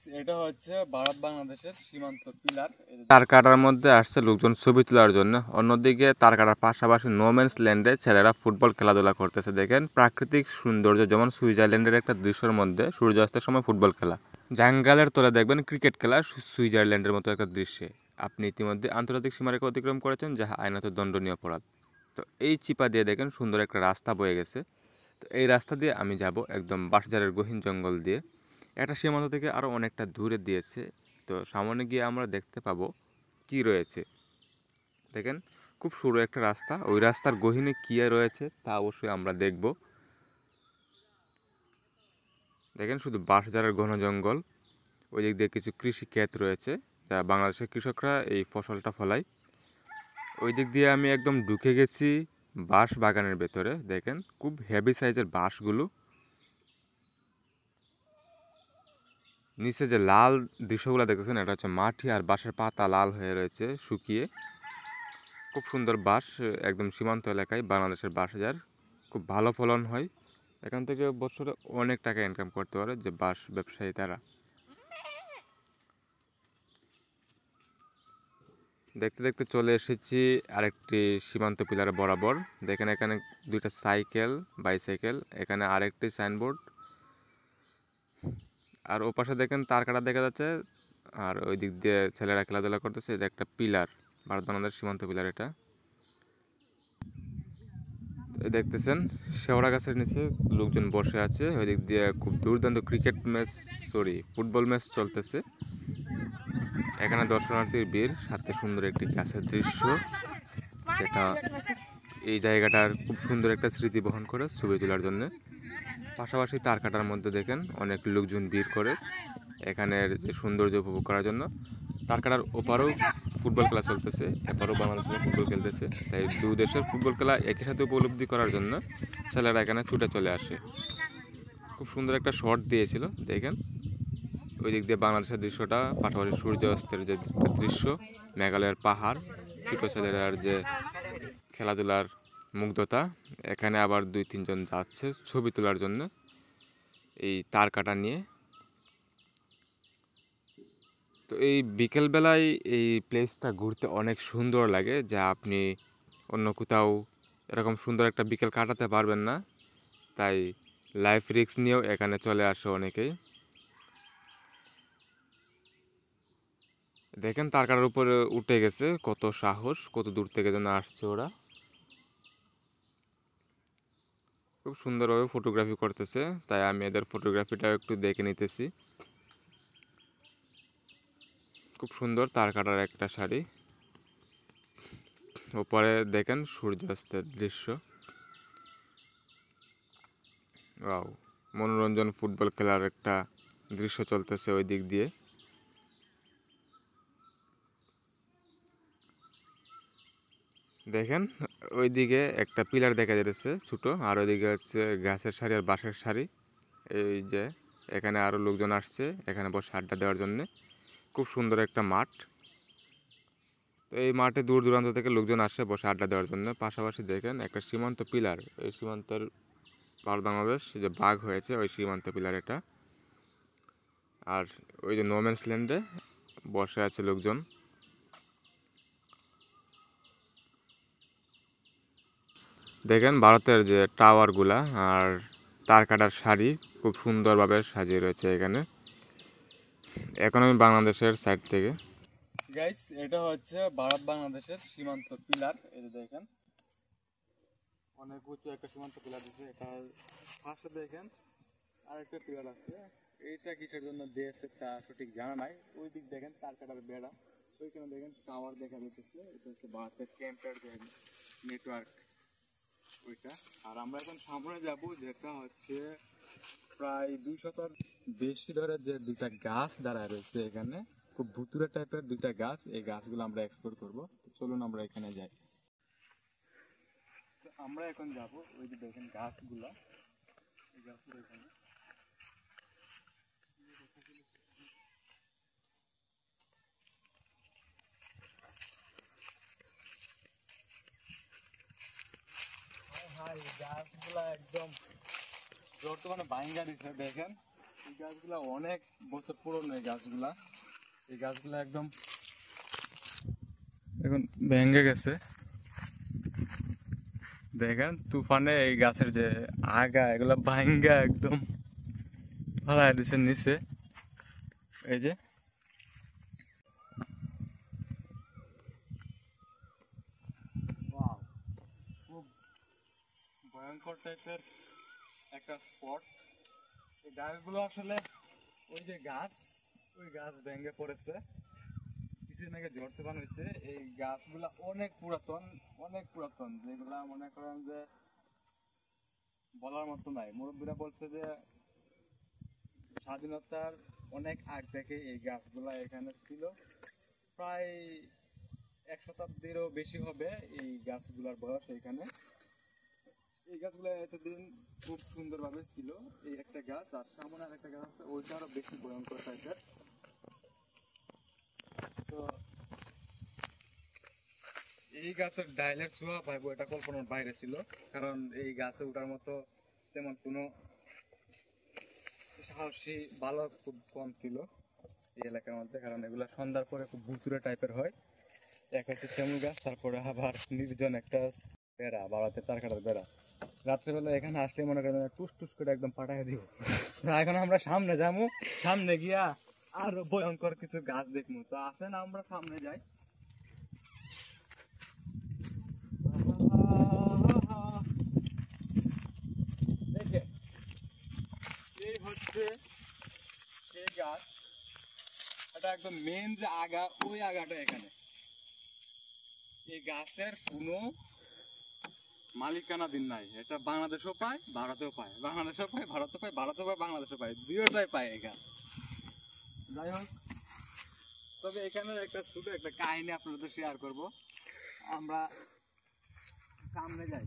এটা হচ্ছে ভারত বাংলাদেশের সীমান্ত পিলার। তার কাটার মধ্যে আসছে লোকজন ছবি তোলার জন্য। অন্যদিকে তার কাটার পাশাপাশি নোম্যান্স ল্যান্ডে ছেলেরা ফুটবল খেলাধুলা করতেছে। দেখেন প্রাকৃতিক সৌন্দর্য, যেমন সুইজারল্যান্ডের একটা দৃশ্যের মধ্যে সূর্যাস্তের সময় ফুটবল খেলা, জাঙ্গালের তলে দেখবেন ক্রিকেট খেলা সুইজারল্যান্ডের মতো একটা দৃশ্যে। আপনি ইতিমধ্যে আন্তর্জাতিক সীমারেখা অতিক্রম করেছেন, যাহা আইনত দণ্ডনীয় অপরাধ। তো এই চিপা দিয়ে দেখেন সুন্দর একটা রাস্তা বয়ে গেছে। তো এই রাস্তা দিয়ে আমি যাব একদম বাঁশঝাড়ের গহীন জঙ্গল দিয়ে। একটা সীমান্ত থেকে আরও অনেকটা দূরে দিয়েছে। তো সামনে গিয়ে আমরা দেখতে পাবো কি রয়েছে। দেখেন খুব সরু একটা রাস্তা, ওই রাস্তার গহীনে কী রয়েছে তা অবশ্যই আমরা দেখব। দেখেন শুধু বাঁশঝাড়ের ঘন জঙ্গল, ওই দিক দিয়ে কিছু কৃষি ক্ষেত রয়েছে, যা বাংলাদেশের কৃষকরা এই ফসলটা ফলায়। ওই দিক দিয়ে আমি একদম ঢুকে গেছি বাঁশ বাগানের ভেতরে। দেখেন খুব হেভি সাইজের বাঁশগুলো, নিচে যে লাল দৃশ্যগুলো দেখতেছেন এটা হচ্ছে মাটি, আর বাঁশের পাতা লাল হয়ে রয়েছে শুকিয়ে। খুব সুন্দর বাঁশ, একদম সীমান্ত এলাকায় বাংলাদেশের বাঁশঝাড় খুব ভালো ফলন হয়। এখান থেকে বছরে অনেক টাকা ইনকাম করতে পারে যে বাঁশ ব্যবসায়ী তারা। দেখতে দেখতে চলে এসেছি আরেকটি সীমান্ত পিলার বরাবর। দেখেন এখানে দুইটা সাইকেল, বাইসাইকেল, এখানে আরেকটি সাইনবোর্ড, আর ওপাশে দেখেন তার কাটা দেখা যাচ্ছে, আর ওই দিক দিয়ে ছেলেরা খেলাধুলা করতেছে। এটা একটা পিলার, ভারত বাংলাদেশ সীমান্ত পিলার এটা। দেখতেছেন শেওড়া গাছের নিচে লোকজন বসে আছে, ওই দিক দিয়ে খুব দুর্দান্ত ক্রিকেট ম্যাচ, ফুটবল ম্যাচ চলতেছে। এখানে দর্শনার্থীর ভিড়, সাথে সুন্দর একটি গাছের দৃশ্য, যেটা এই জায়গাটার খুব সুন্দর একটা স্মৃতি বহন করে ছবি তোলার জন্য। পাশাপাশি তার কাটার মধ্যে দেখেন অনেক লোকজন ভিড় করে এখানের যে সৌন্দর্য উপভোগ করার জন্য। তার কাটার ওপারেও ফুটবল খেলা চলতেছে, এপারও বাংলাদেশের ফুটবল খেলতেছে। তাই দু দেশের ফুটবল খেলা একই সাথে উপলব্ধি করার জন্য ছেলেরা এখানে ছুটে চলে আসে। খুব সুন্দর একটা শট দিয়েছিল দেখেন, ওই দিক দিয়ে বাংলাদেশের দৃশ্যটা, পাশাপাশি সূর্য অস্তের যে দৃশ্য, মেঘালয়ের পাহাড়, ছোট ছেলেরার যে খেলাধুলার মুগ্ধতা। এখানে আবার 2-3 জন যাচ্ছে ছবি তোলার জন্য এই তার কাটা নিয়ে। তো এই বিকেলবেলায় এই প্লেসটা ঘুরতে অনেক সুন্দর লাগে, যা আপনি অন্য কোথাও এরকম সুন্দর একটা বিকেল কাটাতে পারবেন না। তাই লাইফ রিস্ক নিয়েও এখানে চলে আসে অনেকেই। দেখেন তার কাটার উপরে উঠে গেছে, কত সাহস, কত দূর থেকে যেন আসছে ওরা। খুব সুন্দরভাবে ফটোগ্রাফি করতেছে, তাই আমি এদের ফটোগ্রাফিটাও একটু দেখে নিতেছি। খুব সুন্দর তার কাটার একটা শাড়ি, ওপরে দেখেন সূর্যাস্তের দৃশ্য। ওয়াও, মনোরঞ্জন ফুটবল খেলার একটা দৃশ্য চলতেছে ওই দিক দিয়ে। দেখেন ওইদিকে একটা পিলার দেখা যাচ্ছে ছোট, আর ওইদিকে হচ্ছে গাছের সারি আর বাঁশের সারি। এই যে এখানে আরো লোকজন আসছে এখানে বসে আড্ডা দেওয়ার জন্য। খুব সুন্দর একটা মাঠ। তো এই মাঠে দূর দূরান্ত থেকে লোকজন আসে বসে আড্ডা দেওয়ার জন্য। পাশাপাশি দেখেন একটা সীমান্ত পিলার, এই সীমান্তের ভারত বাংলাদেশ যে ভাগ হয়েছে ওই সীমান্ত পিলার এটা। আর ওই যে নোম্যান্স ল্যান্ডে বসে আছে লোকজন। দেখেন ভারতের যে টাওয়ারগুলা আর তার কাটার শাড়ি খুব সুন্দরভাবে সাজিয়ে রয়েছে এখানে। এখন আমি বাংলাদেশের সাইড থেকে। গাইস এটা হচ্ছে ভারত বাংলাদেশের সীমান্ত পিলার। এই যে দেখেন অনেক উঁচু একটা সীমান্ত পিলার দিচ্ছে। এটা পাশে দেখেন আরেকটা পিলার আছে, এইটা কিসের জন্য দিয়েছে তা সঠিক জানা নাই। ওই দিক দেখেন তার কাটার বেড়া, ওইখানে দেখেন টাওয়ার দেখা যাচ্ছে, এটা হচ্ছে ভারতের ক্যাম্পের নেটওয়ার্ক ওইটা। আর আমরা এখন সামনে যাব, যেটা হচ্ছে প্রায় 200টার বেশি ধরে যে দুইটা গাছ দাঁড়ায় রয়েছে এখানে, খুব ভুতুরে টাইপের দুইটা গাছ। এই গাছগুলো আমরা এক্সপ্লোর করবো। চলুন আমরা এখানে যাই। তো আমরা এখন যাব, ওই যে দেখেন গাছগুলা, এই গাছগুলো এখানে। গাছগুলা একদম বর্তমানে ভাঙ্গা দিচ্ছে দেখেন, এই গাছগুলা অনেক বছর পুরনো। এই গাছগুলা একদম এখন ভেঙে গেছে। দেখেন তুফানে এই গাছের যে আগা এগুলা ভাঙ্গা একদম ফালাই দিছে নিচে। এই যে খুব ভয়ঙ্কর টাইপের একটা স্পট। এই গাছগুলো আসলে ওই গাছ ভেঙে পড়েছে, কিছুদিন আগে ঝড় তুফান হয়েছে। এই গাছগুলা অনেক পুরাতন, যেগুলা মনে করেন যে বলার মতো নাই। মুরব্বীরা বলছে যে স্বাধীনতার অনেক আগ থেকে এই গাছগুলা এখানে ছিল, প্রায় 1 শতাব্দীরও বেশি হবে এই গাছগুলার বয়স এখানে। এই গাছগুলো এতদিন খুব সুন্দরভাবে ছিল। এই একটা গাছ, আর সামনে আর একটা গাছ আছে, ওইটা আরো বেশি ভয়ঙ্কর টাইপের। তো এই গাছের ডাইলের ছোঁয়া পাইবো এটা কল্পনার বাইরে ছিল, কারণ এই গাছে ওঠার মতো তেমন কোনো সাহসী বালক খুব কম ছিল এই এলাকার মধ্যে, কারণ এগুলা সন্ধ্যার পরে খুব ভুতুরে টাইপের হয়। এক হচ্ছে শিমুল গাছ, তারপরে আবার নির্জন একটা বেড়া, বাড়াতে তার কাটার বেড়া। রাত্রেবেলা এখানে আসলে মনে করেন টুস টুস করে একদম পাঠাই দিব। এখন আমরা সামনে যাবো, সামনে গিয়া আরো ভয়ঙ্কর কিছু গাছ দেখবো। তো আসেন আমরা সামনে যাই। দেখে এই হচ্ছে সেই গাছ, এটা একদম মেন যে আগা, ওই আগাটা এখানে। এই গাছের কোনো মালিকানাধীন নাই। এটা বাংলাদেশও পায়, ভারতেও পায়, বাংলাদেশও পায়, ভারতও পায়, ভারতও পায়, বাংলাদেশও পায়, দুইটাই পায় এই গাছ। যাই হোক, তবে এখানে একটা ছোট একটা কাহিনী আপনাদের শেয়ার করব। আমরা সামনে যাই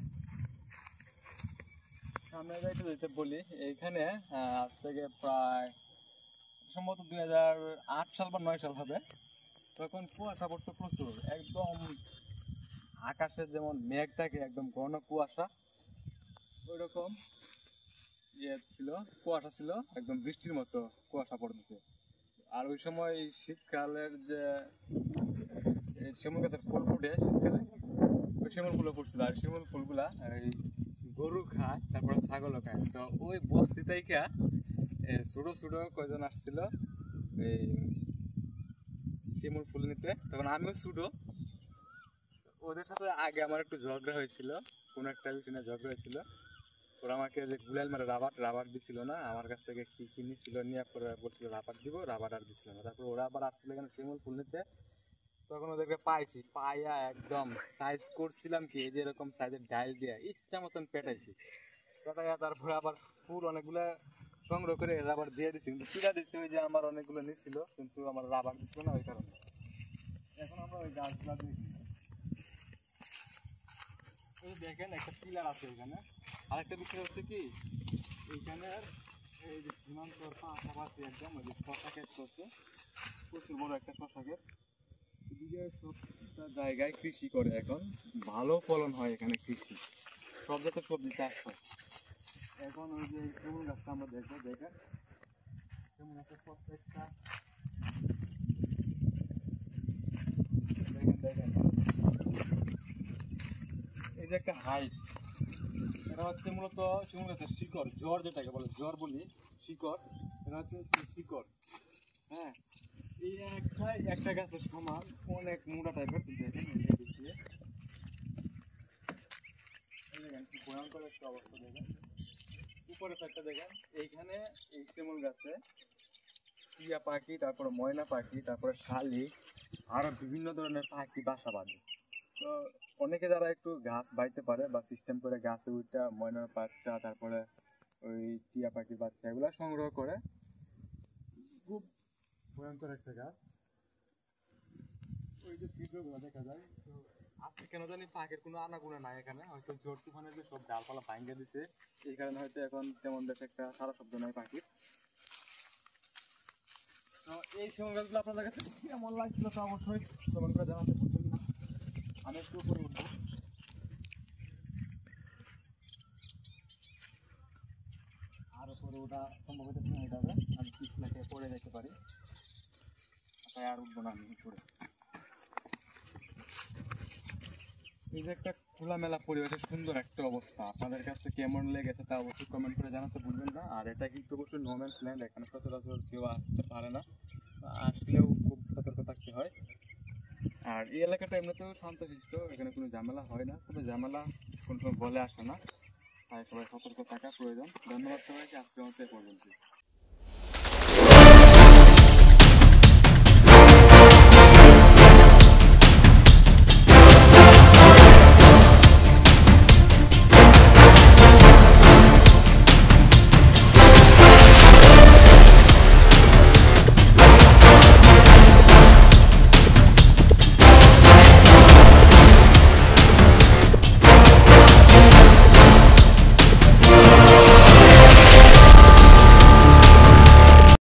তো যেতে বলি। এইখানে আজ থেকে প্রায় সম্ভবত 2008 সাল বা 9 সাল হবে। তখন কুয়াশা পড়তো প্রচুর, একদম আকাশে যেমন মেঘ থাকে একদম ঘন কুয়াশা, ওইরকম কুয়াশা ছিল, একদম বৃষ্টির মতো কুয়াশা পড়তেছে। আর ওই সময় শীতকালের যে শিমুল গাছের ফুল ফুটে শীতকালে, ওই শিমুল ফুলও ফুটছিল। আর শিমুল ফুলগুলা এই গরু খায়, তারপরে ছাগলও খায়। তো ওই বস্তি থেকে ছোট ছোট কয়জন আসছিল এই শিমুল ফুল নিতে, তখন আমিও ছোট। ওদের সাথে আগে আমার একটু ঝগড়া হয়েছিল, কোন একটা বিষয়ে ঝগড়া হয়েছিল। ওরা আমাকে যে গুলাল মারে রাবার দিছিল না, আমার কাছ থেকে কি কিনেছিল, নিয়ে পরে বলছিল রাবার দিব, রাবার আর দিছিল না। তারপর ওরা আবার আসছিল এখানে শিমুল ফুল নিতে, তখন ওদেরকে পাইছি, পাইয়া একদম সাইজ করছিলাম কি এই যে এরকম সাইজের ডাইল দিয়ে ইচ্ছা মতন পেটাইছি। পেটাইয়া তারপরে আবার ফুল অনেকগুলো সংগ্রহ করে রাবার দিয়ে দিছি, কিন্তু পিড়া দিচ্ছি ওই যে আমার অনেকগুলো নিচ্ছিল, কিন্তু আমার রাবার দিচ্ছিল না ওই কারণে। এখন আমরা ওই গাছগুলা দেখি। এই দেখেন একটা পিলার আছে এখানে। আরেকটা বিষয় হচ্ছে কি, এইখানে এই যে সীমান্তর পাশাপাশি একদম ওই যে শশা ক্ষেত করছে, প্রচুর বড় একটা শশা ক্ষেত। এদিকে সবটা জায়গায় কৃষি করে, এখন ভালো ফলন হয় এখানে, কৃষি সব জাতের সবজি চাষ হয়। এখন ওই যে শিমুল গাছটা আমরা দেখবো, দেখেন শিমুল গাছের প্রত্যেকটা দেখেন এই যে একটা হাইট, এটা হচ্ছে মূলত শিমুল গাছের শিকড়, জ্বর যেটাকে বলে, জ্বর বলি শিকড়, এটা হচ্ছে শিকড়। হ্যাঁ, এই একটা গাছের সমান অনেক মোটা টাইপের। দেখেন দেখেন কি ভয়ঙ্কর একটা অবস্থা। দেখেন উপরে একটা দেখেন, এইখানে এই শিমুল গাছে টিয়া পাখি, তারপরে ময়না পাখি, তারপরে শালিক, আরো বিভিন্ন ধরনের পাখি বাসা বাঁধে। তো অনেকে যারা একটু গাছ বাইতে পারে বা সিস্টেম করে গাছে উঠটা ময়নার বাচ্চা, তারপরে ওই টিয়া পাখির বাচ্চা এগুলা সংগ্রহ করে। খুব ভয়ঙ্কর একটা গাছ। ওই যে তীব্রগুলো দেখা যায়। তো আজকে কেন জানি পাখির কোনো আনাগোনা নাই এখানে, হয়তো ঝড় তুফানে যে সব ডালপালা ভাঙ্গে দিছে এই কারণে হয়তো এখন তেমন বেশ একটা সারা শব্দ নাই পাখির। তো এই শিমুল গাছগুলো আপনাদের কাছে কেমন লাগছিল তো অবশ্যই কমেন্ট করে জানাতে ভুলবেন না। আমি একটু উপরে উঠবো, আরো উপরে ওটা সম্ভব হতে হয়ে যাবে, আমি পিছলাকে পড়ে যেতে পারি, তাই আর উঠবো না আমি উপরে। এই যে একটা খোলামেলা পরিবেশের সুন্দর একটা অবস্থা, আপনাদের কাছে কেমন লেগেছে তা অবশ্যই কমেন্ট করে জানাতে ভুলবেন না। আর এটা কিন্তু অবশ্যই নো ম্যানস ল্যান্ড, এখানে সচরাচর কেউ আসতে পারে না, আসলেও খুব সতর্ক থাকতে হয়। আর এই এলাকাটা এমনিতেও শান্তশিষ্ট, এখানে কোনো ঝামেলা হয় না, তবে ঝামেলা কোনো সময় বলে আসে না, তাই সবাই সতর্ক থাকা প্রয়োজন। ধন্যবাদ সবাইকে, আজকের মতো এ পর্যন্ত।